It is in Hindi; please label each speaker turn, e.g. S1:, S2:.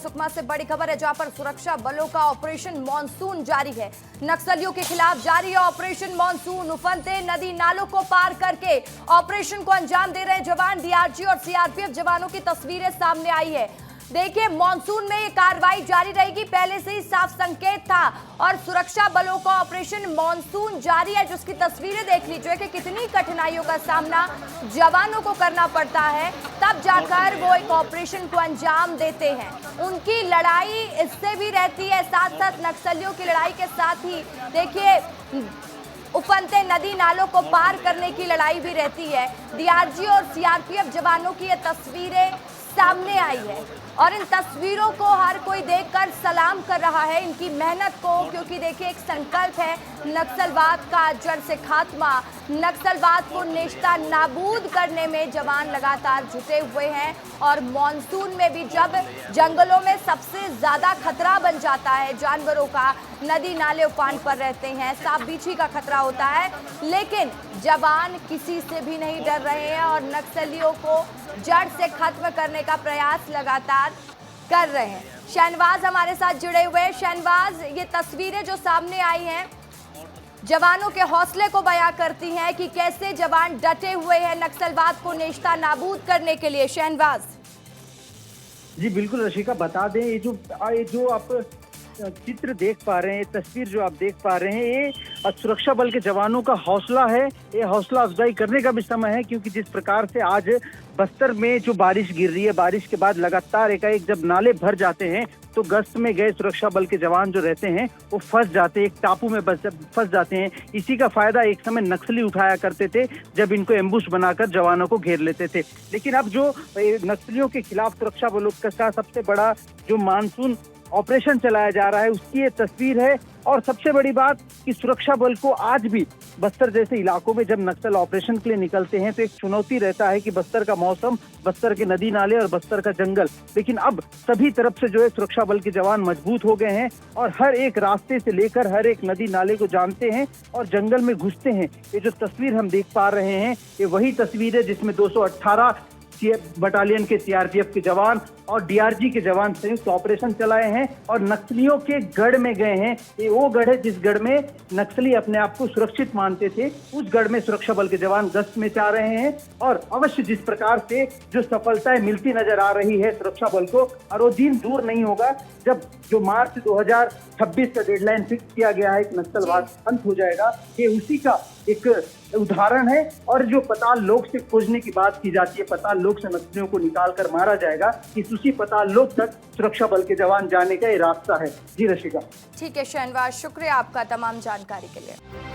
S1: सुकमा से बड़ी खबर है, जहां पर सुरक्षा बलों का ऑपरेशन मॉनसून जारी है। नक्सलियों के खिलाफ जारी है ऑपरेशन मॉनसून। उफनते नदी नालों को पार करके ऑपरेशन को अंजाम दे रहे जवान। डीआरजी और सीआरपीएफ जवानों की तस्वीरें सामने आई है। देखिए, मॉनसून में ये कार्रवाई जारी रहेगी, पहले से ही साफ संकेत था। और सुरक्षा बलों का ऑपरेशन मॉनसून जारी है, जिसकी तस्वीरें देख लीजिए कि कितनी कठिनाइयों का सामना जवानों को करना पड़ता है, तब जाकर वो एक ऑपरेशन को अंजाम देते हैं। उनकी लड़ाई इससे भी रहती है, साथ साथ नक्सलियों की लड़ाई के साथ ही देखिए उफनते नदी नालों को पार करने की लड़ाई भी रहती है। डीआरजी और सीआरपीएफ जवानों की ये तस्वीरें सामने आई है और इन तस्वीरों को हर कोई देखकर सलाम कर रहा है इनकी मेहनत को, क्योंकि देखिए एक संकल्प है नक्सलवाद का जड़ से खात्मा, नक्सलवाद को नेश्ता नाबूद करने में जवान लगातार जुटे हुए हैं। और मॉनसून में भी जब जंगलों में सबसे ज्यादा खतरा बन जाता है जानवरों का, नदी नाले उफान पर रहते हैं, सांप बीछी का खतरा होता है, लेकिन जवान किसी से भी नहीं डर रहे हैं और नक्सलियों को जड़ से खत्म करने का प्रयास लगातार कर रहे हैं। शहनवाज हमारे साथ जुड़े हुए हैं। शहनवाज, ये तस्वीरें जो सामने आई हैं जवानों के हौसले को बयां करती हैं कि कैसे जवान डटे हुए हैं नक्सलवाद को नेश्ता नाबूद करने के लिए। शहनवाज
S2: जी बिल्कुल रशिका, बता दें ये जो आप चित्र देख पा रहे हैं, तस्वीर जो आप देख पा रहे हैं, ये सुरक्षा बल के जवानों का हौसला है। ये हौसला अफजाई करने का भी समय है, क्योंकि जिस प्रकार से आज बस्तर में जो बारिश गिर रही है, बारिश के बाद लगातार एकाएक जब नाले भर जाते हैं तो गश्त में गए सुरक्षा बल के जवान जो रहते हैं वो फंस जाते हैं, एक टापू में फंस जाते हैं। इसी का फायदा एक समय नक्सली उठाया करते थे, जब इनको एम्बुश बनाकर जवानों को घेर लेते थे। लेकिन अब जो नक्सलियों के खिलाफ सुरक्षा बलों का सबसे बड़ा जो मानसून ऑपरेशन चलाया जा रहा है, उसकी ये तस्वीर है। और सबसे बड़ी बात कि सुरक्षा बल को आज भी बस्तर जैसे इलाकों में जब नक्सल ऑपरेशन के लिए निकलते हैं तो एक चुनौती रहता है कि बस्तर का मौसम, बस्तर के नदी नाले और बस्तर का जंगल, लेकिन अब सभी तरफ से जो है सुरक्षा बल के जवान मजबूत हो गए हैं और हर एक रास्ते से लेकर हर एक नदी नाले को जानते हैं और जंगल में घुसते हैं। ये जो तस्वीर हम देख पा रहे हैं, ये वही तस्वीर है जिसमें 218 बटालियन के सीआरपीएफ के जवान और डीआरजी के जवान संयुक्त ऑपरेशन चलाए हैं और नक्सलियों के गढ़ में गए हैं। ये वो गढ़ है जिस गढ़ में नक्सली अपने आप को सुरक्षित मानते थे, उस गढ़ में सुरक्षा बल के जवान गश्त में जा रहे हैं। और अवश्य जिस प्रकार से जो सफलताएं मिलती नजर आ रही है सुरक्षा बल को, और वो दिन दूर नहीं होगा जब जो मार्च 2026 का डेडलाइन फिक्स किया गया है कि नक्सलवाद अंत हो जाएगा, ये उसी का एक उदाहरण है। और जो पताल लोक से खोजने की बात की जाती है, पताल लोक से नक्सलियों को निकाल कर मारा जाएगा, इस उसी पताल लोक तक सुरक्षा बल के जवान जाने का ये रास्ता है। जी रशिका।
S1: ठीक है शहनवाज, शुक्रिया आपका तमाम जानकारी के लिए।